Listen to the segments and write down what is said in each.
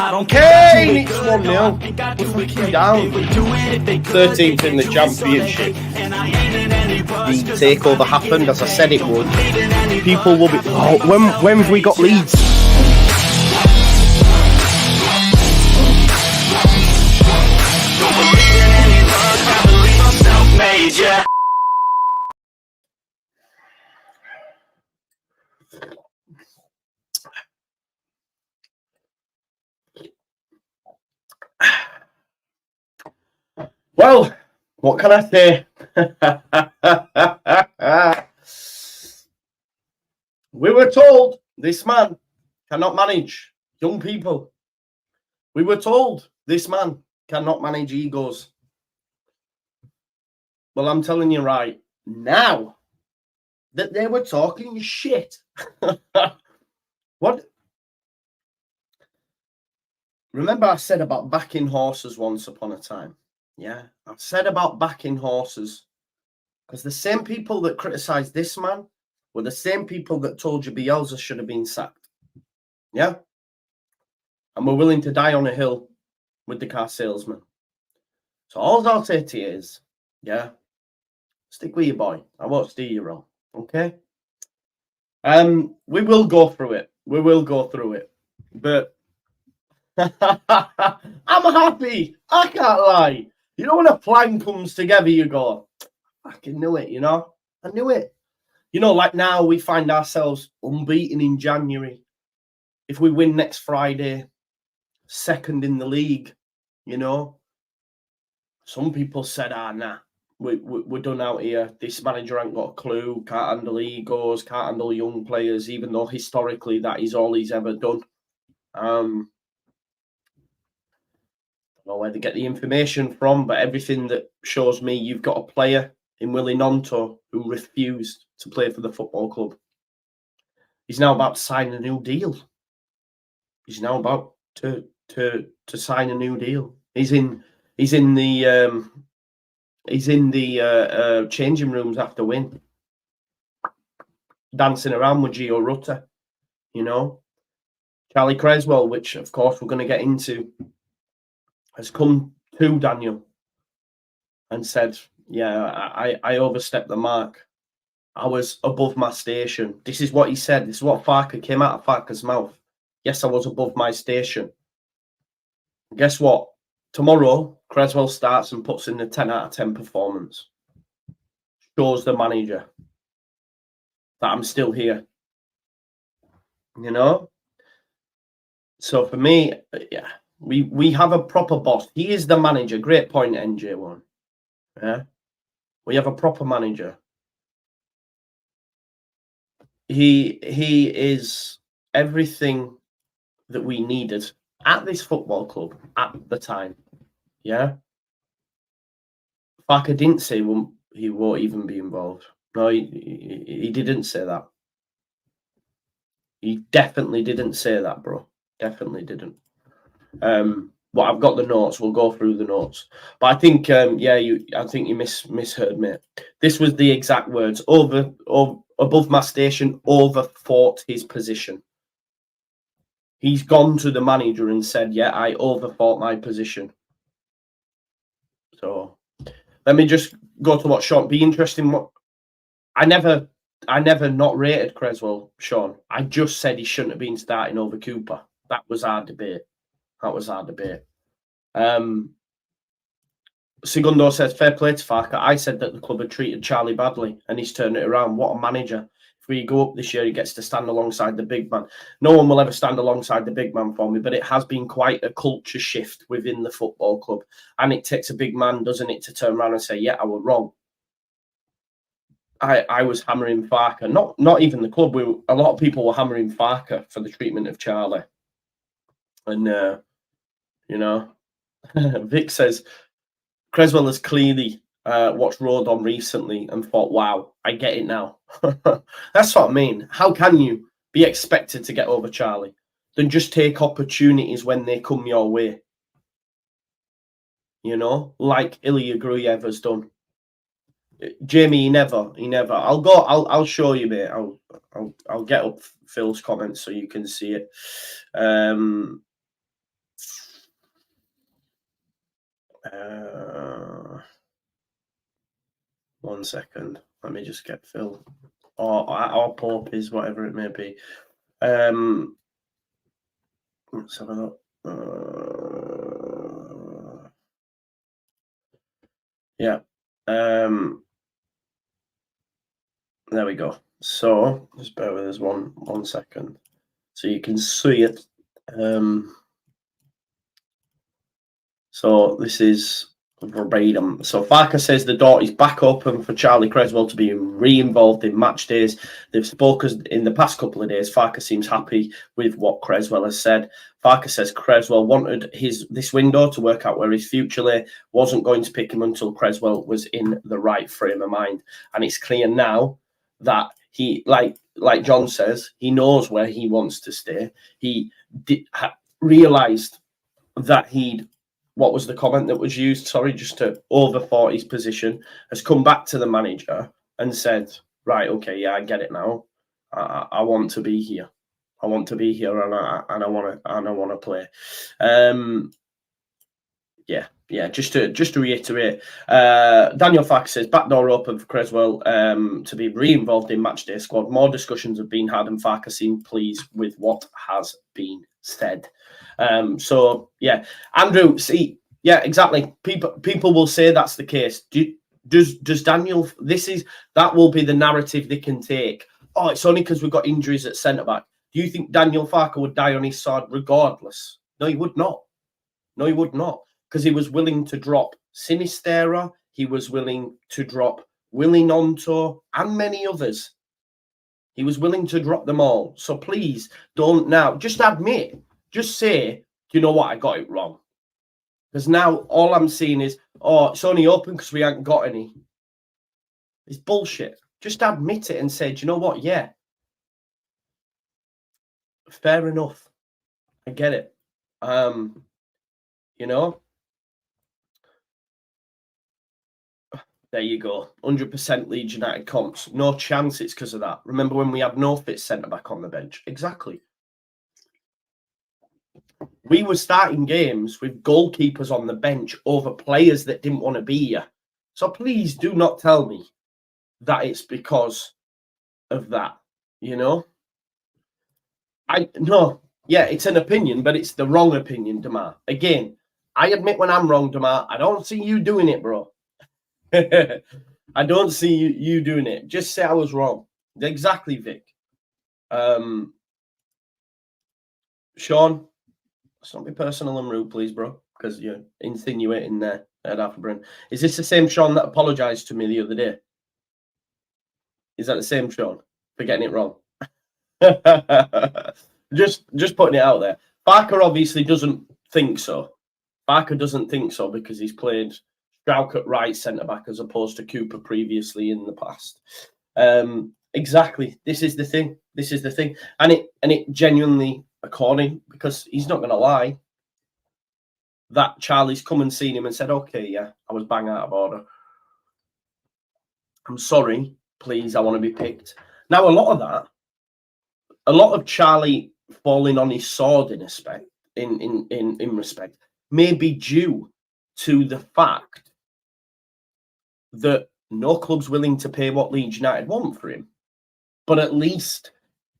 Kane, it's 1-0. We're fucking down. 13th in the championship. The takeover happened as I said it would. People will be. Oh, when have we got Leeds? Well, what can I say? We were told this man cannot manage young people. We were told this man cannot manage egos. Well, I'm telling you right now that they were talking shit. What? Remember I said about backing horses once upon a time? Yeah, I've said about backing horses because the same people that criticised this man were the same people that told you Bielsa should have been sacked. Yeah? And we're willing to die on a hill with the car salesman. So all I'll say to you is, yeah, stick with your boy. I won't steer you wrong. Okay? We will go through it. We will go through it. But I'm happy. I can't lie. You know, when a plan comes together, you go, I fucking knew it, you know? I knew it. You know, like now we find ourselves unbeaten in January. If we win next Friday, second in the league, you know? Some people said, nah, we're done out here. This manager ain't got a clue, can't handle egos, can't handle young players, even though historically that is all he's ever done. I don't know where to get the information from, but everything that shows me you've got a player in Willie Gnonto who refused to play for the football club. He's now about to sign a new deal. He's now about to sign a new deal. He's in the changing rooms after win, dancing around with Gio Rutter, you know. Charlie Creswell, which of course we're going to get into, has come to Daniel and said, yeah, I overstepped the mark. I was above my station. This is what he said. This is what Farke came out of Farke's mouth. Yes, I was above my station. Guess what? Tomorrow, Creswell starts and puts in a 10 out of 10 performance. Shows the manager that I'm still here. You know? So for me, yeah. We have a proper boss. He is the manager. Great point, NJ1. Yeah, we have a proper manager. He is everything that we needed at this football club at the time. Yeah, Farke didn't say he won't even be involved. No, he didn't say that. He definitely didn't say that, bro. Definitely didn't. Well, I've got the notes. We'll go through the notes. But I think, I think you misheard me. This was the exact words. Above my station, overfought his position. He's gone to the manager and said, yeah, I overfought my position. So let me just go to what Sean. Be interesting. What I never not rated Creswell, Sean. I just said he shouldn't have been starting over Cooper. That was our debate. Segundo says, fair play to Farke. I said that the club had treated Charlie badly and he's turned it around. What a manager. If we go up this year, he gets to stand alongside the big man. No one will ever stand alongside the big man for me, but it has been quite a culture shift within the football club. And it takes a big man, doesn't it, to turn around and say, yeah, I was wrong. I was hammering Farke. Not even the club. A lot of people were hammering Farke for the treatment of Charlie. And, you know, Vic says, Creswell has clearly watched Road On recently and thought, wow, I get it now. That's what I mean. How can you be expected to get over Charlie? Then just take opportunities when they come your way. You know, like Ilya Gruyev has done. Jamie, he never. I'll show you, mate. I'll get up Phil's comments so you can see it. 1 second. Let me just get Phil. Or Pope is whatever it may be. Let's have a look. Yeah. There we go. So just bear with us 1 second, so you can see it. So this is verbatim. So Farke says the door is back open for Charlie Creswell to be re-involved in match days. They've spoken in the past couple of days. Farke seems happy with what Creswell has said. Farke says Creswell wanted this window to work out where his future lay, wasn't going to pick him until Creswell was in the right frame of mind. And it's clear now that he, like John says, he knows where he wants to stay. He realised that what was the comment that was used? Sorry, just to overthought his position, has come back to the manager and said, right, okay, yeah, I get it now. I want to be here. I want to be here, and I want to play. Yeah. Just to reiterate, Daniel Farke says back door open for Creswell to be re-involved in matchday squad. More discussions have been had, and Farke seemed pleased with what has been said. So yeah, Andrew, see, yeah, exactly. People will say that's the case. Does Daniel? That will be the narrative they can take. Oh, it's only because we've got injuries at centre back. Do you think Daniel Farke would die on his sword regardless? No, he would not. No, he would not, because he was willing to drop Sinistera. He was willing to drop Willie Nonto and many others. He was willing to drop them all. So please don't now. Just admit. Just say, do you know what? I got it wrong. Because now all I'm seeing is, oh, it's only open because we haven't got any. It's bullshit. Just admit it and say, do you know what? Yeah. Fair enough. I get it. You know? There you go. 100% Leeds United comps. No chance it's because of that. Remember when we had no fit centre-back on the bench? Exactly. We were starting games with goalkeepers on the bench over players that didn't want to be here. So please do not tell me that it's because of that, you know? No, yeah, it's an opinion, but it's the wrong opinion, Damar. Again, I admit when I'm wrong, Damar. I don't see you doing it, bro. I don't see you doing it. Just say I was wrong. Exactly, Vic. Sean, let's not be personal and rude, please, bro, because you're insinuating there at Afterburn. Is this the same Sean that apologised to me the other day? Is that the same Sean for getting it wrong? just putting it out there. Farke obviously doesn't think so. Farke doesn't think so because he's played Strauch at right centre-back as opposed to Cooper previously in the past. Exactly. This is the thing. And it genuinely, according, because he's not going to lie, that Charlie's come and seen him and said, okay, yeah, I was bang out of order. I'm sorry. Please, I want to be picked. Now, a lot of Charlie falling on his sword in respect may be due to the fact that no club's willing to pay what Leeds United want for him. But at least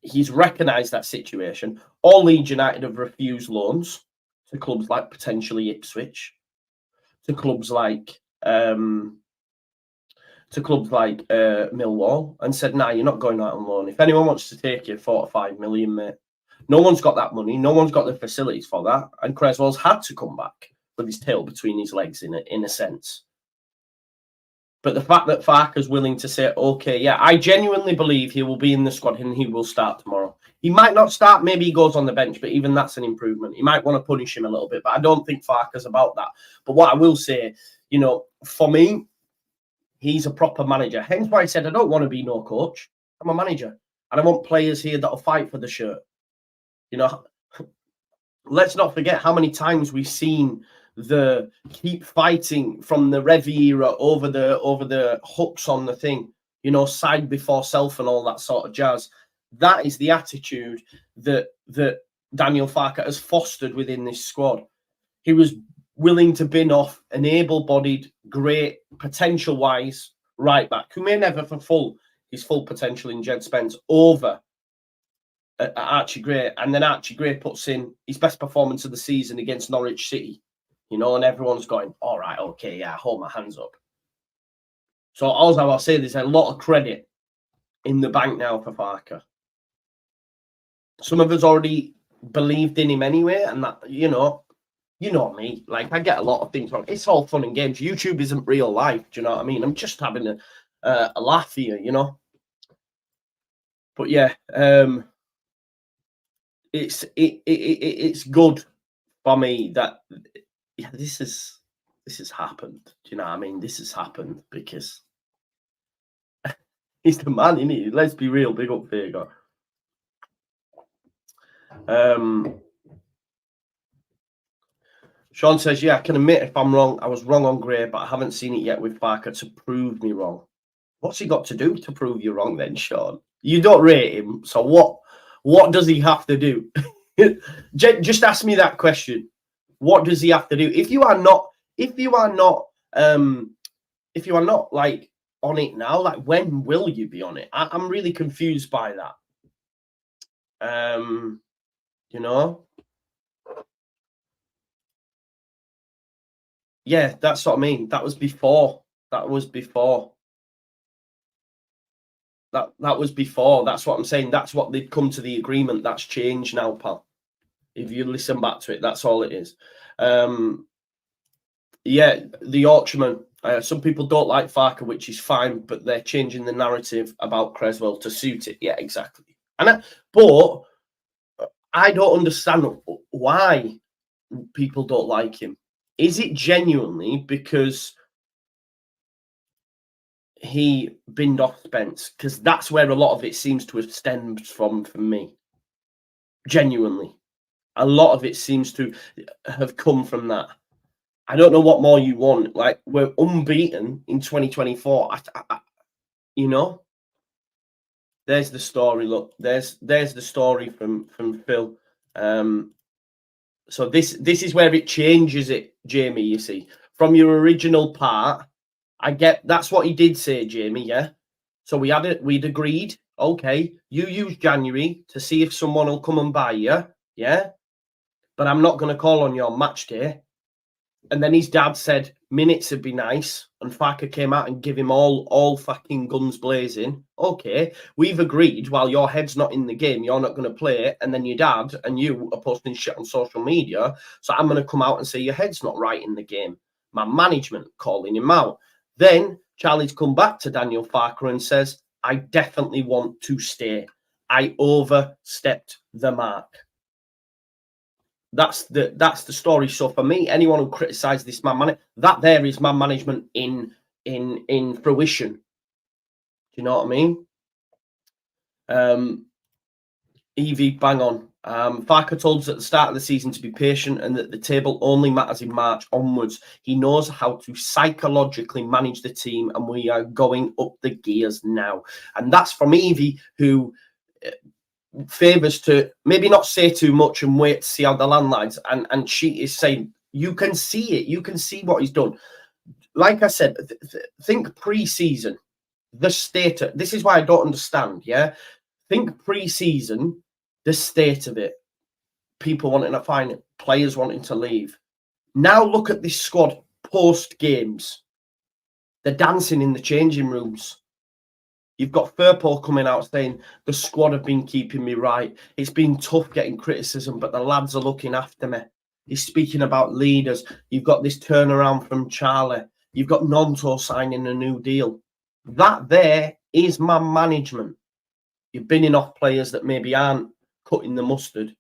he's recognised that situation. All Leeds United have refused loans to clubs like potentially Ipswich, to clubs like Millwall, and said, nah, you're not going out on loan. If anyone wants to take you 4 or 5 million, mate, no one's got that money. No one's got the facilities for that. And Creswell's had to come back with his tail between his legs in a sense. But the fact that Farke's willing to say, okay, yeah, I genuinely believe he will be in the squad and he will start tomorrow. He might not start, maybe he goes on the bench, but even that's an improvement. He might want to punish him a little bit, but I don't think Farke's about that. But what I will say, you know, for me, he's a proper manager. Hence why I said I don't want to be no coach. I'm a manager. And I want players here that'll fight for the shirt. You know, let's not forget how many times we've seen the keep fighting from the Revy era over the hooks on the thing, you know, side before self and all that sort of jazz. That is the attitude that Daniel Farke has fostered within this squad. He was willing to bin off an able-bodied, great potential-wise right back who may never fulfill his full potential in Jed Spence over Archie Gray, and then Archie Gray puts in his best performance of the season against Norwich City, you know, and everyone's going, all right, okay, yeah, hold my hands up. So all I'll say, there's a lot of credit in the bank now for Farke. Some of us already believed in him anyway, and that, you know me, like, I get a lot of things wrong. It's all fun and games. YouTube isn't real life, do you know what I mean? I'm just having a laugh here, you know. But yeah, it's good for me that this has happened. Do you know what I mean? This has happened because he's the man, isn't he? Let's be real. Big up Farke. Sean says, yeah, I can admit if I'm wrong. I was wrong on Gray, but I haven't seen it yet with Farke to prove me wrong. What's he got to do to prove you wrong then, Sean? You don't rate him, so what does he have to do? Just ask me that question. What does he have to do? If you are not like on it now, like, when will you be on it? I'm really confused by that. You know. Yeah, that's what I mean. That was before. That was before. That was before. That's what I'm saying. That's what they'd come to the agreement. That's changed now, pal. If you listen back to it, that's all it is. Yeah, the Yorkshireman. Some people don't like Farke, which is fine, but they're changing the narrative about Creswell to suit it. Yeah, exactly. But I don't understand why people don't like him. Is it genuinely because he binned off Spence? Because that's where a lot of it seems to have stemmed from for me. Genuinely. A lot of it seems to have come from that. I don't know what more you want. Like, we're unbeaten in 2024. You know? There's the story. Look, there's the story from Phil. So this is where it changes it, Jamie, you see. From your original part, I get that's what he did say, Jamie, yeah? So we'd agreed, okay, you use January to see if someone will come and buy you, yeah? But I'm not going to call on you on match day. And then his dad said minutes would be nice, and Farke came out and give him all fucking guns blazing. Okay, we've agreed while your head's not in the game, you're not going to play it, and then your dad and you are posting shit on social media, so I'm going to come out and say your head's not right in the game. My management calling him out. Then Charlie's come back to Daniel Farke and says, I definitely want to stay. I overstepped the mark. That's the story. So for me, anyone who criticised this man that there is man management in fruition. Do you know what I mean? Evie, bang on. Farke told us at the start of the season to be patient and that the table only matters in March onwards. He knows how to psychologically manage the team, and we are going up the gears now. And that's from Evie, who favours to maybe not say too much and wait to see how the land lies. And she is saying, you can see it. You can see what he's done. Like I said, think pre-season, the state. This is why I don't understand, yeah? Think pre-season, the state of it. People wanting to find it. Players wanting to leave. Now look at this squad post-games. They're dancing in the changing rooms. You've got Firpo coming out saying the squad have been keeping me right. It's been tough getting criticism, but the lads are looking after me. He's speaking about leaders. You've got this turnaround from Charlie. You've got Nonto signing a new deal. That there is man management. You're binning off players that maybe aren't cutting the mustard.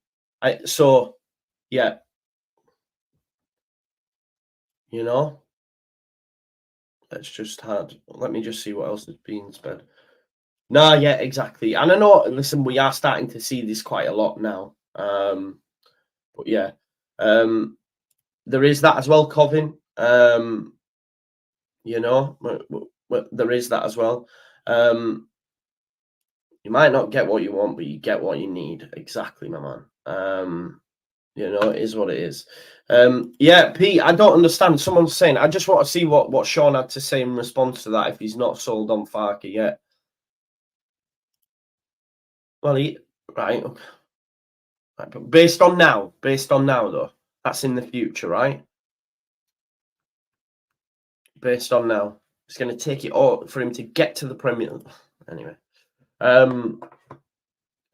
So, yeah. You know? That's just hard. Let me just see what else is being said. No, yeah, exactly. And I know, listen, we are starting to see this quite a lot now. But yeah, there is that as well, Covin. You know, there is that as well. You might not get what you want, but you get what you need. Exactly, my man. You know, it is what it is. Yeah, Pete, I don't understand. Someone's saying, I just want to see what Sean had to say in response to that if he's not sold on Farke yet. Well, right. But based on now, though, that's in the future, right? Based on now, it's going to take it all for him to get to the Premier. Anyway,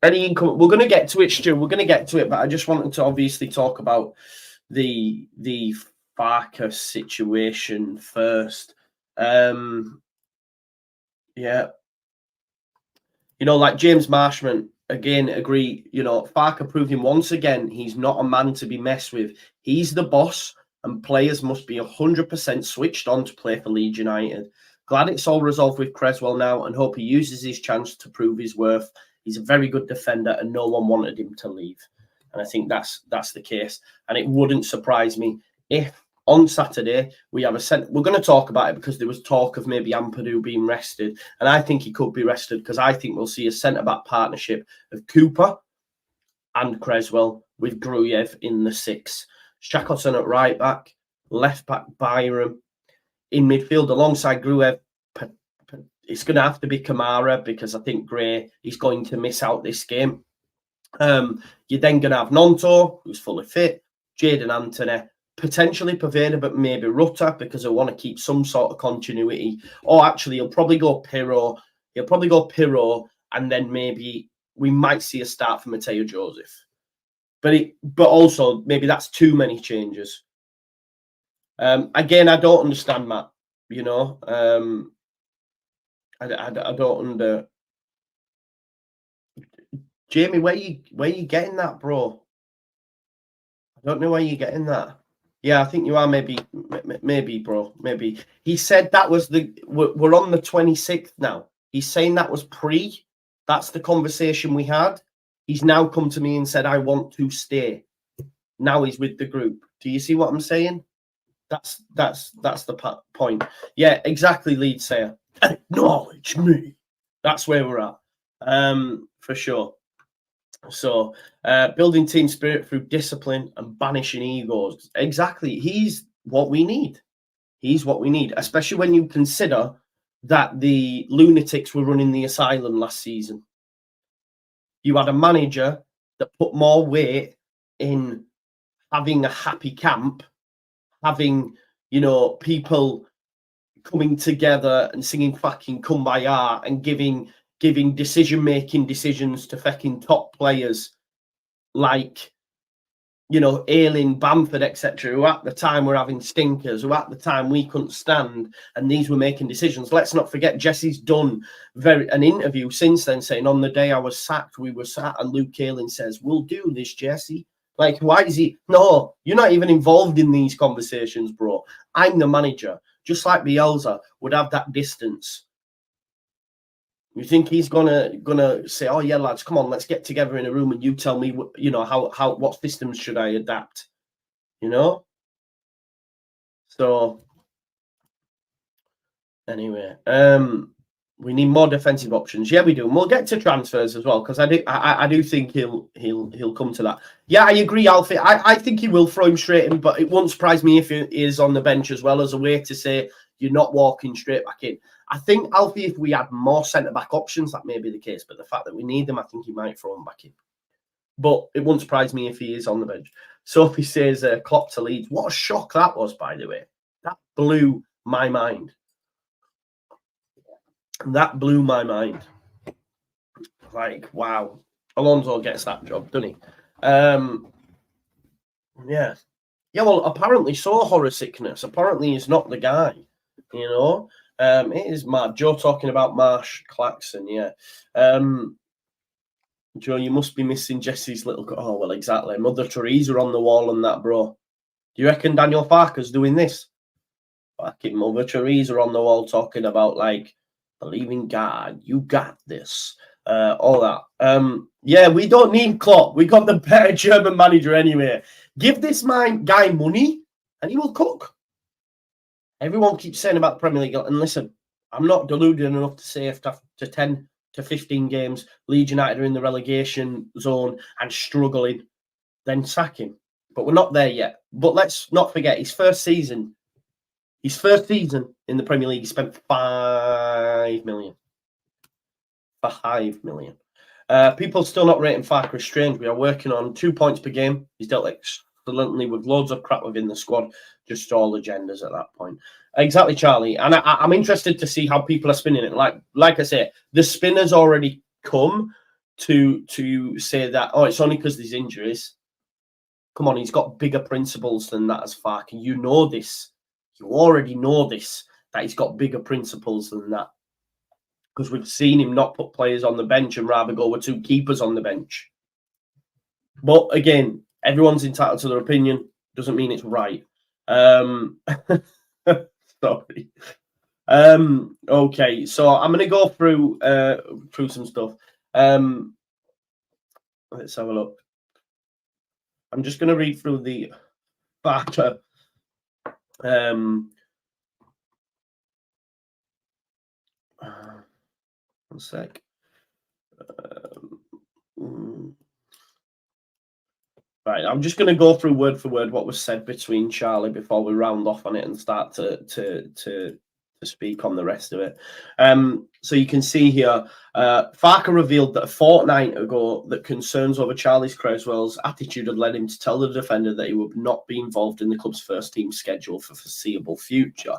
any income? We're going to get to it, Stu. We're going to get to it, but I just wanted to obviously talk about the Farke situation first. Yeah, you know, like James Marshman again agree. You know, Farke proved him once again. He's not a man to be messed with. He's the boss, and players must be 100% switched on to play for Leeds United. Glad it's all resolved with Creswell now, and hope he uses his chance to prove his worth. He's a very good defender, and no one wanted him to leave. And I think that's the case. And it wouldn't surprise me if on Saturday we have we're going to talk about it because there was talk of maybe Ampadu being rested, and I think he could be rested because I think we'll see a centre-back partnership of Cooper and Creswell with Gruyev in the 6. Shackleton at right back, left back Byram in midfield alongside Gruyev. It's going to have to be Kamara because I think Gray is going to miss out this game. You're then going to have Nonto, who's fully fit, Jadon Anthony, potentially Paveda, but maybe Rutter because I want to keep some sort of continuity. Or actually, he'll probably go Pirro. And then maybe we might see a start for Mateo Joseph. But also maybe that's too many changes. Again, I don't understand, Matt. You know, I don't Jamie, where you getting that, bro? I don't know where you're getting that. Yeah, I think you are. Maybe, bro. Maybe he said that was we're on the 26th now. He's saying that was pre. That's the conversation we had. He's now come to me and said, "I want to stay." Now he's with the group. Do you see what I'm saying? That's the point. Yeah, exactly. Leeds sayer. Acknowledge me. That's where we're at. For sure. So, building team spirit through discipline and banishing egos. Exactly. He's what we need. He's what we need, especially when you consider that the lunatics were running the asylum last season. You had a manager that put more weight in having a happy camp, having, you know, people coming together and singing fucking Kumbaya and giving decisions to fucking top players like, you know, Ayling, Bamford, etc., who at the time were having stinkers, who at the time we couldn't stand, and these were making decisions. Let's not forget, Jesse's done an interview since then saying, on the day I was sacked, we were sat, and Luke Ayling says, we'll do this, Jesse. Like, why is he? No, you're not even involved in these conversations, bro. I'm the manager. Just like Bielsa would have that distance. You think he's gonna say, "Oh yeah, lads, come on, let's get together in a room and you tell me, you know, how what systems should I adapt?" You know. So anyway, we need more defensive options. Yeah, we do. And we'll get to transfers as well because I do think he'll come to that. Yeah, I agree, Alfie. I think he will throw him straight in, but it won't surprise me if he is on the bench as well as a way to say you're not walking straight back in. I think, Alfie, if we had more centre-back options, that may be the case. But the fact that we need them, I think he might throw him back in. But it won't surprise me if he is on the bench. Sophie says, Klopp to Leeds. What a shock that was, by the way. That blew my mind. That blew my mind. Like, wow. Alonso gets that job, doesn't he? Yeah. Yeah, well, apparently so, horror sickness. Apparently he's not the guy, you know? It is mad. Joe talking about Marsh Claxon, yeah. Joe, you must be missing Jesse's little... Oh, well, exactly. Mother Teresa on the wall and that, bro. Do you reckon Daniel Farke's doing this? Fucking Mother Teresa on the wall talking about, like, believe in God, you got this. All that. Yeah, we don't need Klopp. We got the better German manager anyway. Give this guy money and he will cook. Everyone keeps saying about the Premier League, and listen, I'm not deluded enough to say after 10 to 15 games, Leeds United are in the relegation zone and struggling, then sack him. But we're not there yet. But let's not forget his first season. His first season in the Premier League, he spent 5 million. 5 million. People still not rating Farke as strange. We are working on 2 points per game. He's dealt excellently with loads of crap within the squad. Just all agendas at that point. Exactly, Charlie. And I'm interested to see how people are spinning it. Like I say, the spinner's already come to say that, oh, it's only because there's injuries. Come on, he's got bigger principles than that as Farke. You know this. You already know this, that he's got bigger principles than that. Because we've seen him not put players on the bench and rather go with 2 keepers on the bench. But again, everyone's entitled to their opinion. Doesn't mean it's right. Sorry. Okay, so I'm going to go through some stuff. Let's have a look. I'm just going to read through the Farke. One sec. Right, I'm just going to go through word for word what was said between Charlie before we round off on it and start to speak on the rest of it. So you can see here, Farke revealed that a fortnight ago that concerns over Charlie Creswell's attitude had led him to tell the defender that he would not be involved in the club's first team schedule for foreseeable future.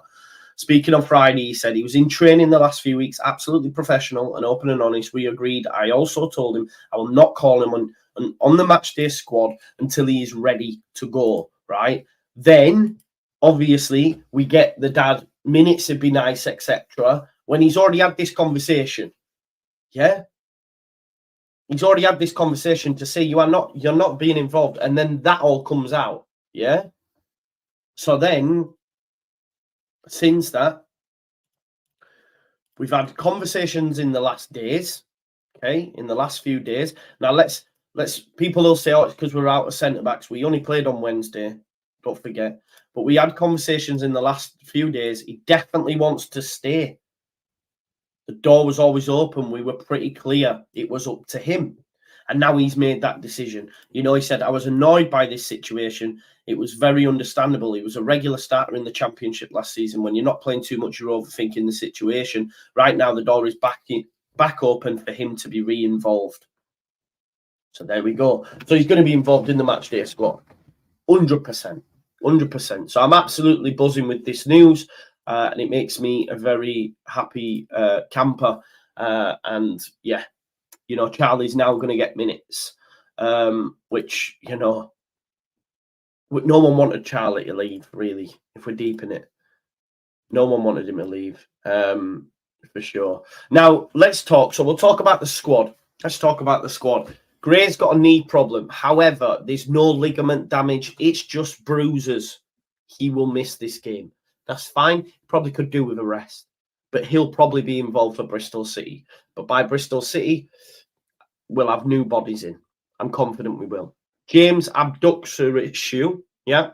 Speaking on Friday, he said he was in training the last few weeks, absolutely professional and open and honest. We agreed. I also told him I will not call him on the match day squad until he is ready to go, right? Then, obviously, we get the dad, minutes would be nice, etc. When he's already had this conversation, yeah? He's already had this conversation to say you're not being involved, and then that all comes out, yeah? So then, since that, we've had conversations in the last days, okay, in the last few days. Now, let's people will say, oh, it's because we're out of centre-backs. We only played on Wednesday, don't forget. But we had conversations in the last few days. He definitely wants to stay. The door was always open. We were pretty clear it was up to him. And now he's made that decision. You know, he said, I was annoyed by this situation. It was very understandable. He was a regular starter in the Championship last season. When you're not playing too much, you're overthinking the situation. Right now, the door is back open for him to be re-involved. So there we go. So he's going to be involved in the matchday squad. 100%. 100%. So I'm absolutely buzzing with this news. And it makes me a very happy camper. And yeah, you know, Charlie's now going to get minutes, which, you know, no one wanted Charlie to leave, really, if we're deep in it. No one wanted him to leave, for sure. Now, let's talk. So we'll talk about the squad. Let's talk about the squad. Gray's got a knee problem. However, there's no ligament damage. It's just bruises. He will miss this game. That's fine. Probably could do with a rest. But he'll probably be involved for Bristol City. But by Bristol City, we'll have new bodies in. I'm confident we will. James abductor issue. Yeah.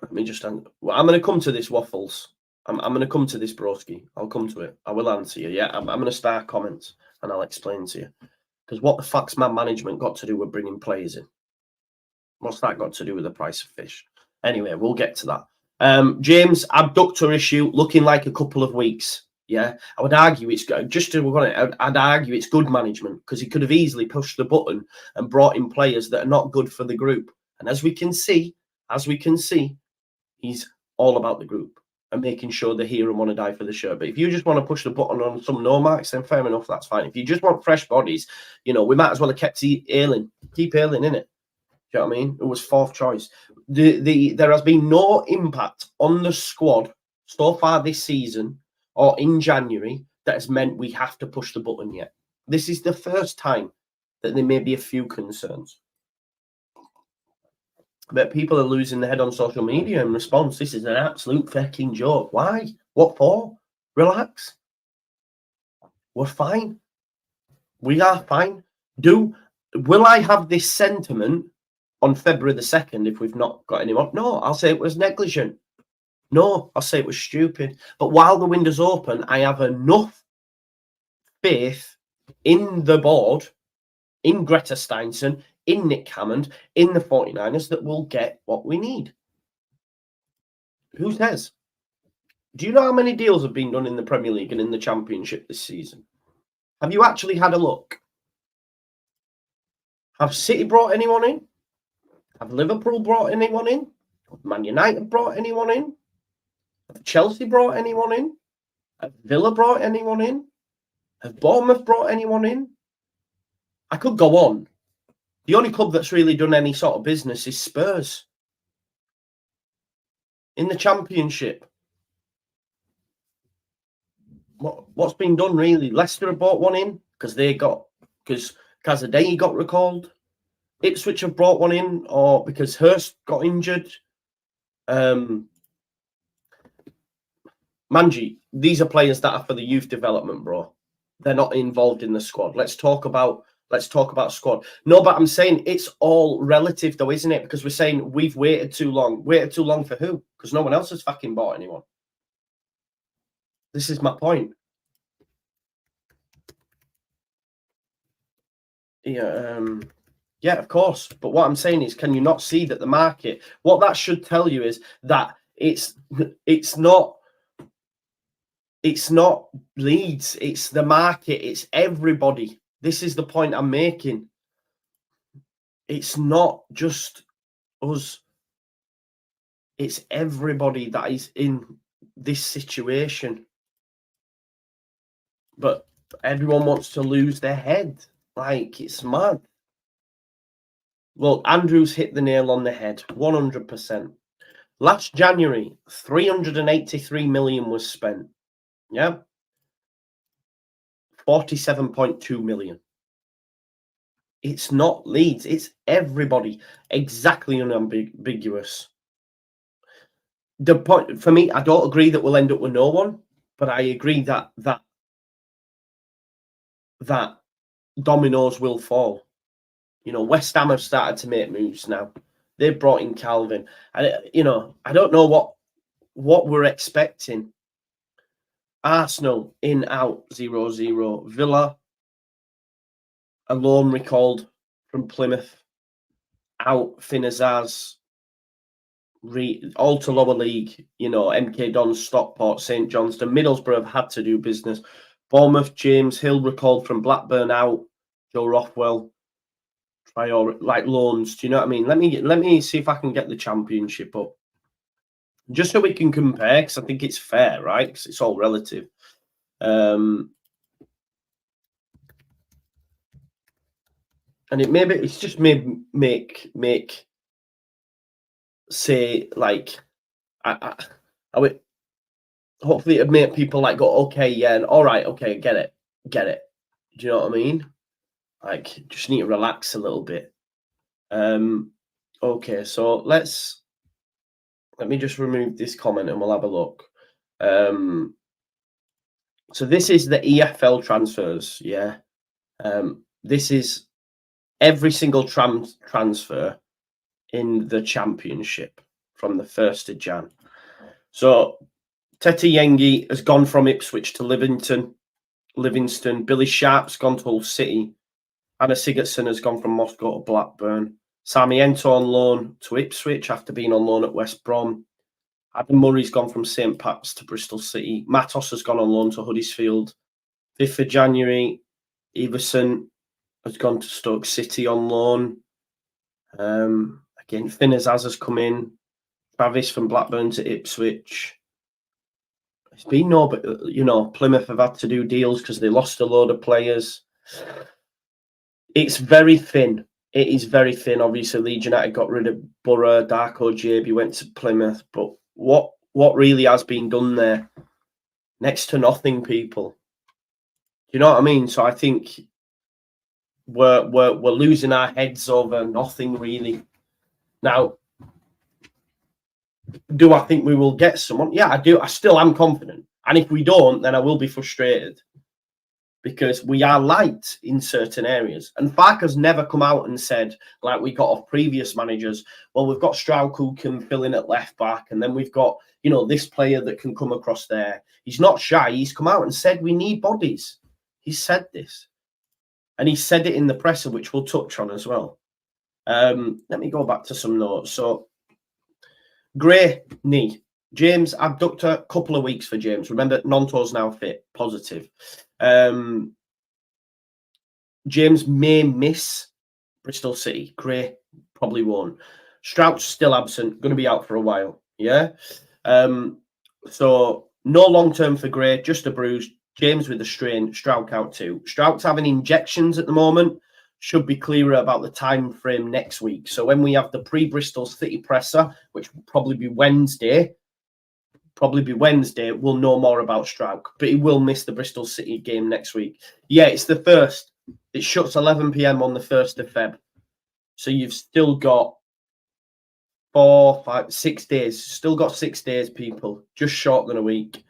Let me just... Well, I'm going to come to this, Waffles. I'm going to come to this, broski. I'll come to it. I will answer you, yeah? I'm going to start comments and I'll explain to you. Because what the fuck's man management got to do with bringing players in? What's that got to do with the price of fish? Anyway, we'll get to that. James, abductor issue, looking like a couple of weeks. Yeah, I would argue it's just to work on it. I'd argue it's good management because he could have easily pushed the button and brought in players that are not good for the group. And as we can see, he's all about the group and making sure they're here and want to die for the shirt. But if you just want to push the button on some no marks, then fair enough, that's fine. If you just want fresh bodies, you know, we might as well have kept Ayling. Keep Ayling in it. Do you know what I mean? It was fourth choice. There has been no impact on the squad so far this season or in January that has meant we have to push the button yet. This is the first time that there may be a few concerns. But people are losing their head on social media in response. This is an absolute fucking joke. Why? What for? Relax. We're fine. We are fine. Will I have this sentiment on February the 2nd if we've not got anyone? No, I'll say it was negligent. No, I'll say it was stupid. But while the window's open, I have enough faith in the board, in Greta Steinson, in Nick Hammond, in the 49ers, that will get what we need. Who says? Do you know how many deals have been done in the Premier League and in the Championship this season? Have you actually had a look? Have City brought anyone in? Have Liverpool brought anyone in? Have Man United brought anyone in? Have Chelsea brought anyone in? Have Villa brought anyone in? Have Bournemouth brought anyone in? I could go on. The only club that's really done any sort of business is Spurs. In the Championship. What's been done really? Leicester have brought one in because Kazadei got recalled. Ipswich have brought one in, or because Hurst got injured. Manji, these are players that are for the youth development, bro. They're not involved in the squad. Let's talk about squad. No, but I'm saying it's all relative though, isn't it? Because we're saying we've waited too long. Waited too long for who? Because no one else has fucking bought anyone. This is my point. Yeah, yeah, of course. But what I'm saying is, can you not see that the market? What that should tell you is that it's not Leeds. It's the market. It's everybody. This is the point I'm making. It's not just us. It's everybody that is in this situation. But everyone wants to lose their head. Like, it's mad. Well, Andrew's hit the nail on the head, 100%. Last January, 383 million was spent. Yeah. 47.2 million. It's not Leeds, it's everybody. Exactly unambiguous. The point for me, I don't agree that we'll end up with no one, but I agree that dominoes will fall. You know, West Ham have started to make moves now. They've brought in Calvin. And, you know, I don't know what we're expecting. Arsenal in, out, 0-0. Villa, a loan recalled from Plymouth. Out, Finazaz. All to lower league. You know, MK Dons, Stockport, St Johnstone. Middlesbrough have had to do business. Bournemouth, James Hill recalled from Blackburn, out. Joe Rothwell. Like loans, do you know what I mean? Let me see if I can get the Championship up, just so we can compare, because I think it's fair, right? Because it's all relative. And it's just make say like I would hopefully it'd make people like go, okay, yeah, and all right, okay, get it. Do you know what I mean? Like, just need to relax a little bit. Okay, so let me just remove this comment and we'll have a look. So this is the EFL transfers, yeah. This is every single transfer in the Championship from the 1st of Jan. So Tete Yengi has gone from Ipswich to Livingston. Billy Sharp's gone to Hull City. Anna Sigurdsson has gone from Moscow to Blackburn. Sarmiento on loan to Ipswich after being on loan at West Brom. Adam Murray's gone from St Pat's to Bristol City. Matos has gone on loan to Huddersfield. 5th of January, Everson has gone to Stoke City on loan. Again, Finazaz has come in. Travis from Blackburn to Ipswich. It's been no, but you know, Plymouth have had to do deals because they lost a load of players. It's very thin. It is very thin. Obviously, Leeds United got rid of Borough, Darko JB went to Plymouth. But what really has been done there? Next to nothing, people. Do you know what I mean? So I think we're losing our heads over nothing, really. Now, do I think we will get someone? Yeah, I do. I still am confident. And if we don't, then I will be frustrated. Because we are light in certain areas. And Farke's never come out and said, like we got off previous managers, well, we've got Strauch who can fill in at left back, and then we've got, you know, this player that can come across there. He's not shy. He's come out and said we need bodies. He said this. And he said it in the presser, which we'll touch on as well. Let me go back to some notes. So, Gray, knee. James, abductor, couple of weeks for James. Remember, Nonto's now fit, positive. James may miss Bristol City. Gray probably won't. Strout's still absent, going to be out for a while. Yeah. So no long term for Gray, just a bruise. James with a strain, Strout out too. Strout's having injections at the moment. Should be clearer about the time frame next week. So when we have the pre-Bristol City presser, which will probably be Wednesday, we'll know more about Strout. But he will miss the Bristol City game next week. Yeah, it's the 1st. It shuts 11 p.m. on the 1st of Feb. So you've still got 4, 5, 6 days. Still got 6 days, people. Just short than a week.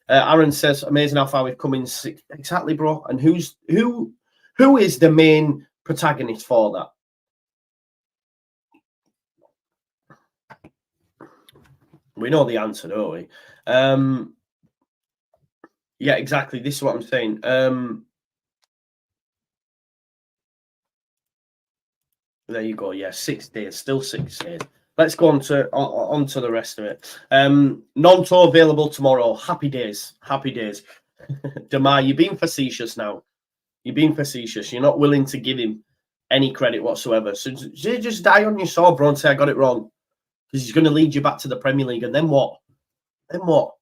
Aaron says, amazing how far we've come in 6. Exactly, bro. And who is the main protagonist for that? We know the answer, don't we? Yeah, exactly. This is what I'm saying. There you go. Yeah, 6 days. Still 6 days. Let's go on to the rest of it. Non-tour available tomorrow. Happy days. Happy days. Demar, you're being facetious now. You're being facetious. You're not willing to give him any credit whatsoever. So just die on your sword, bro, and say I got it wrong. Because he's going to lead you back to the Premier League. And then what? Then what?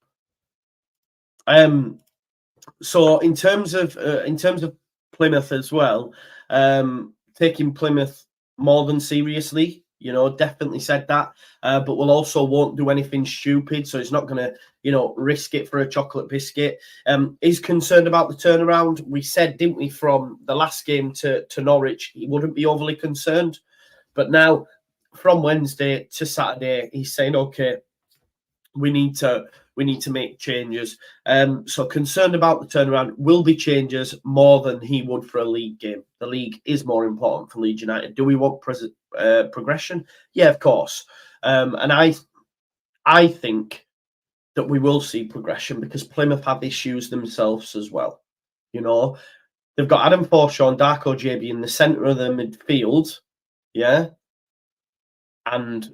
So in terms of Plymouth as well, taking Plymouth more than seriously, definitely said that. But we'll also won't do anything stupid. So he's not going to, risk it for a chocolate biscuit. Is concerned about the turnaround. We said, didn't we, from the last game to Norwich, he wouldn't be overly concerned. But now, from Wednesday to Saturday, he's saying, okay, we need to make changes. So concerned about the turnaround. Will be changes more than he would for a league game. The league is more important for Leeds United. Do we want progression? Yeah, of course. And I think that we will see progression because Plymouth have issues themselves as well. They've got Adam Forshaw and Darko JB in the centre of the midfield. Yeah. And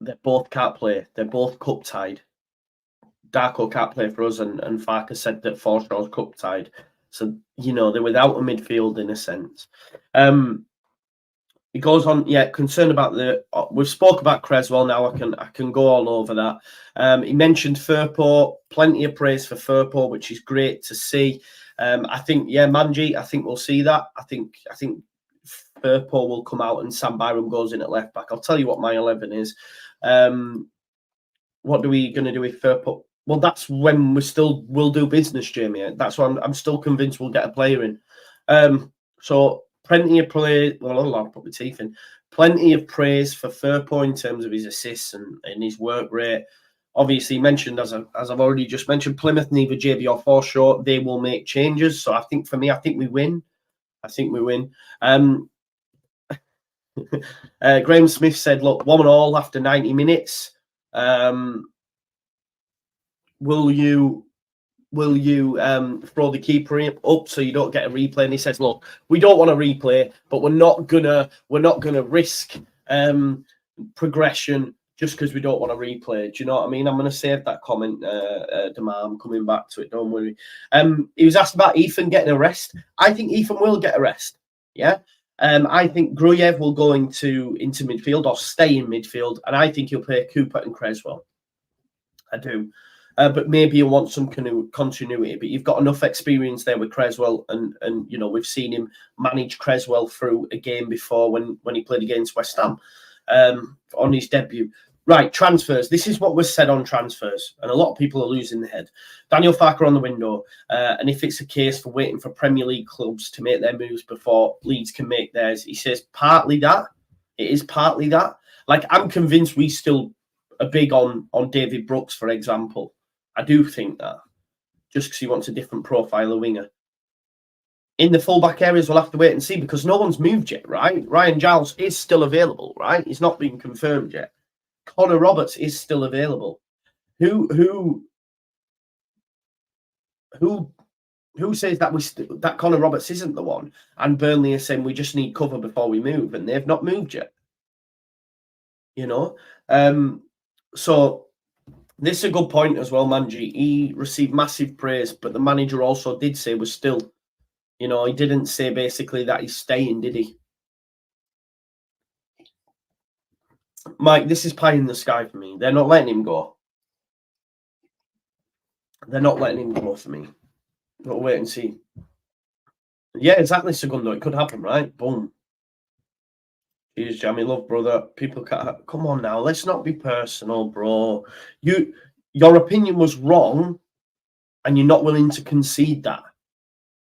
they both can't play. They're both cup tied. Darko can't play for us, and Farke said that Forshaw's cup tied. So, they're without a midfield in a sense. He goes on, concerned about we've spoke about Creswell now. I can go all over that. He mentioned Firpo, plenty of praise for Firpo, which is great to see. I think, Manji, I think we'll see that. I think Firpo will come out and Sam Byram goes in at left back. I'll tell you what my 11 is. What are we going to do with Firpo? Well, that's when we'll do business, Jamie. That's why I'm still convinced we'll get a player in. So plenty of play. Well, I'll put my teeth in. Plenty of praise for Firpo in terms of his assists and his work rate. Obviously, mentioned as I've already just mentioned, Plymouth neither JB or Forshaw. They will make changes. So I think for me, I think we win. Graham Smith said, look, 1-1 after 90 minutes. Will you throw the keeper up so you don't get a replay? And he says, look, we don't want a replay, but we're not gonna risk progression just because we don't want a replay. Do you know what I mean? I'm gonna save that comment, Demar. I'm coming back to it, don't worry. He was asked about Ethan getting a rest. I think Ethan will get a rest. Yeah. I think Gruyev will go into midfield or stay in midfield, and I think he'll play Cooper and Creswell. I do. But maybe you want some continuity. But you've got enough experience there with Creswell, and we've seen him manage Creswell through a game before when he played against West Ham on his debut. Right, transfers. This is what was said on transfers, and a lot of people are losing their head. Daniel Farke on the window, and if it's a case for waiting for Premier League clubs to make their moves before Leeds can make theirs, he says partly that. It is partly that. Like, I'm convinced we still are big on David Brooks, for example. I do think that, just because he wants a different profile of winger. In the fullback areas, we'll have to wait and see because no one's moved yet, right? Ryan Giles is still available, right? He's not been confirmed yet. Connor Roberts is still available. Who says that Connor Roberts isn't the one? And Burnley is saying we just need cover before we move, and they've not moved yet. you know. So this is a good point as well, Manji. He received massive praise, but the manager also did say was still, you know, he didn't say basically that he's staying, did he? Mike, this is pie in the sky for me. They're not letting him go. They're not letting him go for me. We'll wait and see. Yeah, exactly, Segundo. It could happen, right? Boom. Cheers, Jamie. Love, brother. People can't... Come on now. Let's not be personal, bro. Your opinion was wrong, and you're not willing to concede that.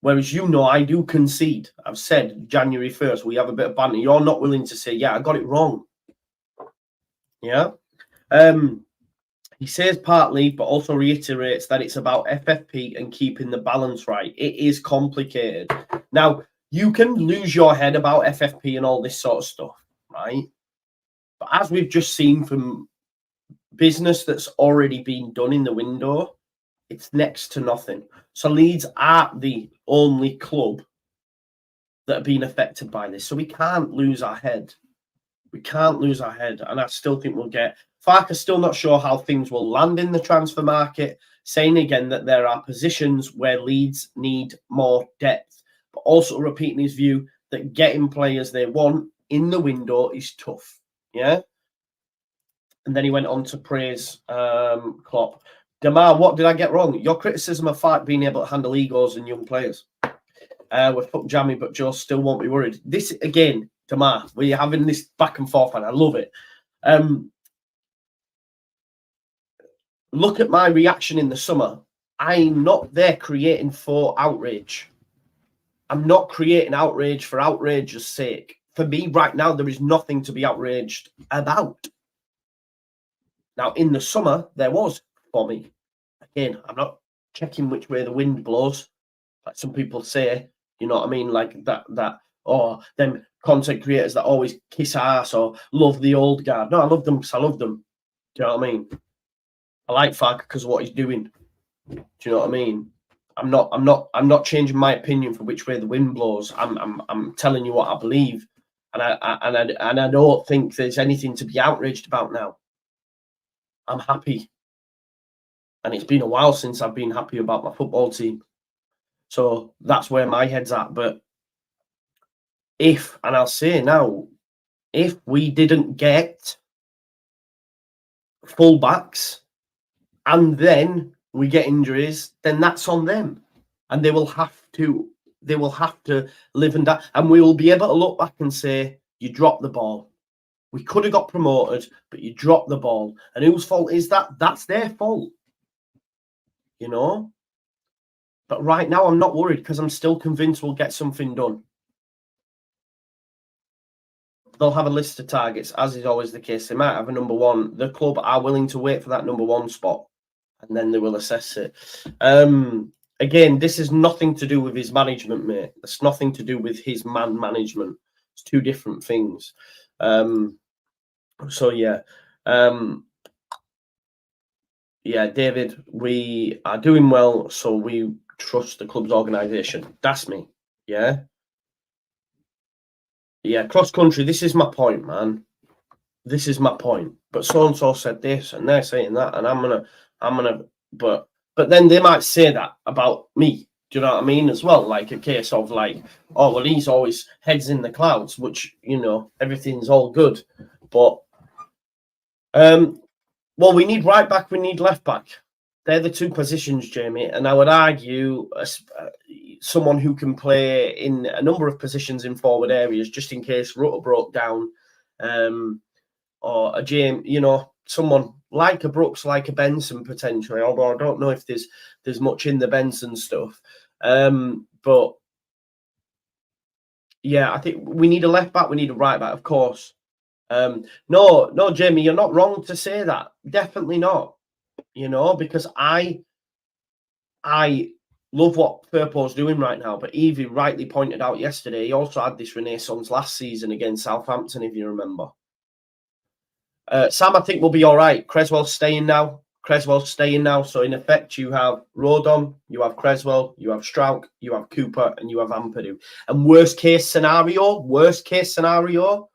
Whereas I do concede. I've said January 1st, we have a bit of banter. You're not willing to say, yeah, I got it wrong. Yeah. He says partly, but also reiterates that it's about FFP and keeping the balance right. It is complicated. Now, you can lose your head about FFP and all this sort of stuff, right? But as we've just seen from business that's already been done in the window, it's next to nothing. So Leeds are the only club that have been affected by this. So we can't lose our head. We can't lose our head. And I still think we'll get... Farke is still not sure how things will land in the transfer market, saying again that there are positions where Leeds need more depth, but also repeating his view that getting players they want in the window is tough. Yeah? And then he went on to praise Klopp. Damar, what did I get wrong? Your criticism of Farke being able to handle egos and young players. We're fuck jammy, but Joe still won't be worried. This, again, Damar, we're having this back and forth, and I love it. Look at my reaction in the summer. I'm not there creating for outrage. I'm not creating outrage for outrage's sake. For me, right now, there is nothing to be outraged about. Now, in the summer, there was for me. Again, I'm not checking which way the wind blows, like some people say. You know what I mean? Like that, or them content creators that always kiss ass or love the old guard. No, I love them because I love them. Do you know what I mean? I like Farke because of what he's doing. Do you know what I mean? I'm not changing my opinion for which way the wind blows. I'm telling you what I believe, and I don't think there's anything to be outraged about now. I'm happy, and it's been a while since I've been happy about my football team. So that's where my head's at. But and I'll say now, if we didn't get fullbacks and then we get injuries, then that's on them, and they will have to live and die. And we will be able to look back and say, you dropped the ball. We could have got promoted, but you dropped the ball. And whose fault is that? That's their fault, you know. But right now, I'm not worried because I'm still convinced we'll get something done. They'll have a list of targets, as is always the case. They might have a number one. The club are willing to wait for that number one spot, and then they will assess it. Again, this is nothing to do with his management, mate. It's nothing to do with his man management. It's two different things. So, yeah. Yeah, David, we are doing well, so we trust the club's organisation. That's me, yeah? Yeah, cross-country, this is my point, man. This is my point. But so-and-so said this, and they're saying that, and I'm gonna, but then they might say that about me. Do you know what I mean? As well, like a case of like, oh, well, he's always heads in the clouds, which, you know, everything's all good. But, well, we need right back, we need left back. They're the two positions, Jamie. And I would argue someone who can play in a number of positions in forward areas, just in case Rutter broke down, or a James, you know, someone like a Brooks, like a Benson potentially. Although I don't know if there's much in the Benson stuff. But yeah, I think we need a left back, we need a right back, of course. No, Jamie, you're not wrong to say that. Definitely not. You know, because I love what Firpo's doing right now. But Evie rightly pointed out yesterday, he also had this renaissance last season against Southampton, if you remember. Sam, I think we'll be all right. Creswell's staying now. So in effect, you have Rodon, you have Creswell, you have Strauch, you have Cooper, and you have Ampadu. And worst case scenario,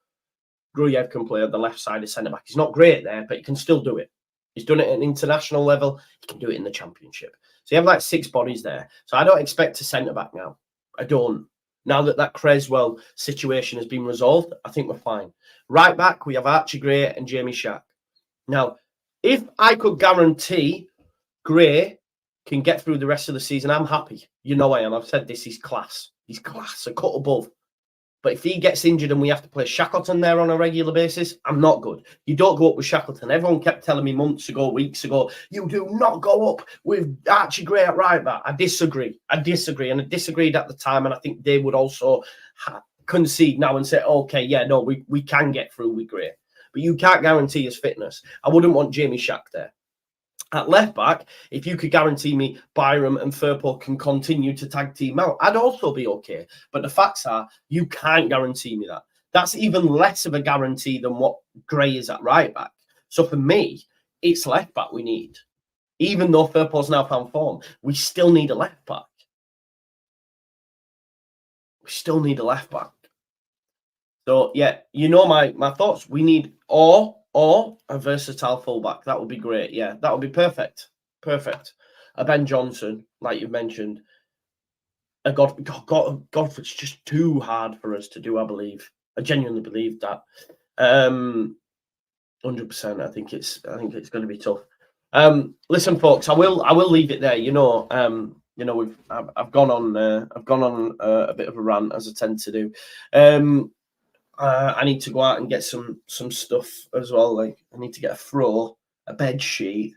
Gruyev can play at the left side of centre-back. He's not great there, but he can still do it. He's done it at an international level. He can do it in the Championship. So you have like 6 bodies there. So I don't expect a centre-back now. I don't. Now that Creswell situation has been resolved, I think we're fine. Right back, we have Archie Gray and Jamie Shack. Now, if I could guarantee Gray can get through the rest of the season, I'm happy. You know I am. I've said this. He's class. He's class, a cut above. But if he gets injured and we have to play Shackleton there on a regular basis, I'm not good. You don't go up with Shackleton. Everyone kept telling me months ago, weeks ago, you do not go up with Archie Gray at right back. I disagree. And I disagreed at the time. And I think they would also concede now and say, okay, yeah, no, we can get through with Gray. But you can't guarantee his fitness. I wouldn't want Jamie Shack there. At left back, if you could guarantee me Byram and Firpo can continue to tag team out, I'd also be okay. But the facts are, you can't guarantee me that. That's even less of a guarantee than what Gray is at right back. So for me, it's left back we need. Even though Firpo's now found form, we still need a left back. We still need a left back. So yeah, you know my thoughts. We need or a versatile fullback. That would be great. Yeah, that would be perfect. Perfect. A Ben Johnson, like you mentioned. A Godford's just too hard for us to do, I believe. I genuinely believe that. 100%. I think it's going to be tough. Listen, folks, I will leave it there. I've gone on a bit of a rant, as I tend to do. I need to go out and get some stuff as well. Like I need to get a throw, a bed sheet,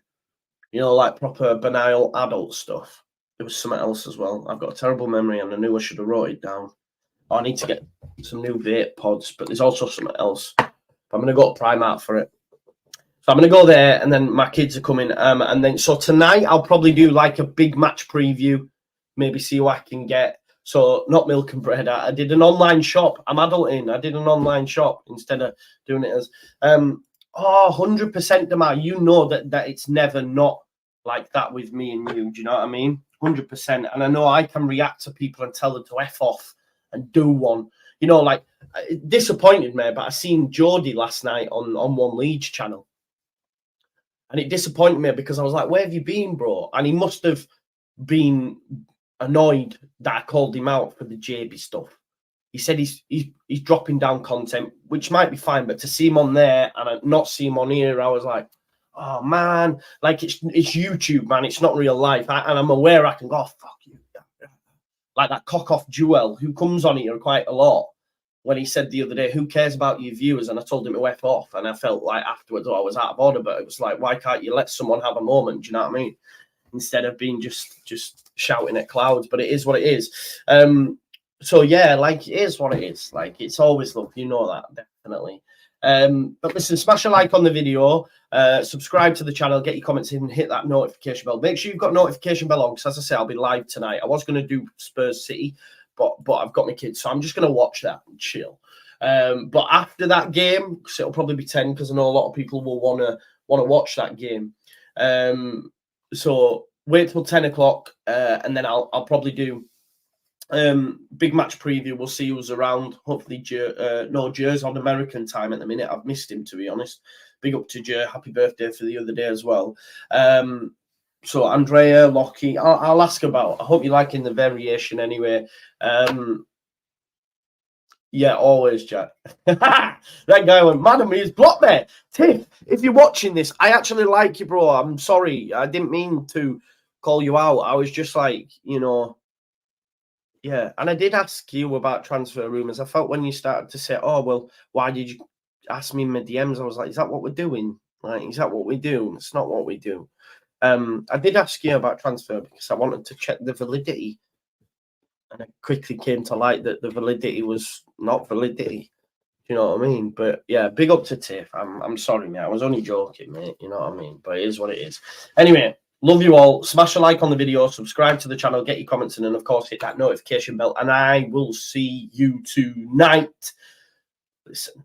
like proper banal adult stuff. There was something else as well. I've got a terrible memory and I knew I should have wrote it down. I need to get some new vape pods, but there's also something else. I'm going to go to Primark for it. So I'm going to go there and then my kids are coming. And then, so tonight I'll probably do like a big match preview, maybe see what I can get. So not milk and bread. I did an online shop. I'm adulting. I did an online shop instead of doing it as 100% Damar. You know that it's never not like that with me and you. Do you know what I mean? 100%. And I know I can react to people and tell them to F off and do one. Like it disappointed me, but I seen Geordie last night on one Leeds channel. And it disappointed me because I was like, where have you been, bro? And he must have been annoyed that I called him out for the JB stuff. He said he's dropping down content, which might be fine, but to see him on there and not see him on here, I was like, oh man, like it's YouTube, man. It's not real life. And I'm aware I can go, oh, fuck you. Like that cock off Jewel who comes on here quite a lot. When he said the other day, who cares about your viewers? And I told him to F off. And I felt like afterwards, I was out of order, but it was like, why can't you let someone have a moment? Do you know what I mean? Instead of being just shouting at clouds, but it is what it is. So yeah, like it is what it is. Like it's always love, that definitely. But listen, smash a like on the video, subscribe to the channel, get your comments in, and hit that notification bell. Make sure you've got notification bell on, because as I say, I'll be live tonight. I was going to do Spurs City, but I've got my kids, so I'm just going to watch that and chill. But after that game, because it'll probably be 10, because I know a lot of people will want to watch that game. So wait till 10 o'clock, and then I'll probably do big match preview. We'll see who's around. Hopefully, Jer's on American time at the minute. I've missed him, to be honest. Big up to Jer. Happy birthday for the other day as well. So Andrea, Lockie, I'll ask about. I hope you're liking the variation anyway. Yeah, always, Jack. That guy went, madam, he's blocked me. Tiff, if you're watching this, I actually like you, bro. I'm sorry. I didn't mean to call you out. I was just like, yeah. And I did ask you about transfer rumours. I felt when you started to say, oh, well, why did you ask me in my DMs? I was like, is that what we're doing? Like, is that what we do? It's not what we do. I did ask you about transfer because I wanted to check the validity. And it quickly came to light that the validity was not validity. You know what I mean? But yeah, big up to Tiff. I'm sorry, mate. I was only joking, mate. You know what I mean? But it is what it is. Anyway, love you all. Smash a like on the video, subscribe to the channel, get your comments in, and of course hit that notification bell. And I will see you tonight. Listen,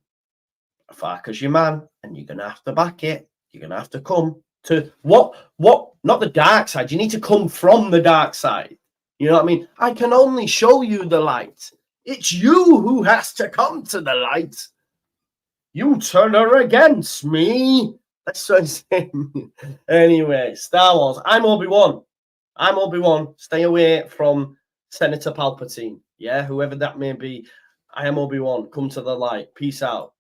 Farke's your man, and you're gonna have to back it. You're gonna have to come to what? Not the dark side. You need to come from the dark side. You know what I mean? I can only show you the light. It's you who has to come to the light. You turn her against me. That's what I'm saying. Anyway, Star Wars. I'm Obi-Wan. I'm Obi-Wan. Stay away from Senator Palpatine. Yeah, whoever that may be. I am Obi-Wan. Come to the light. Peace out.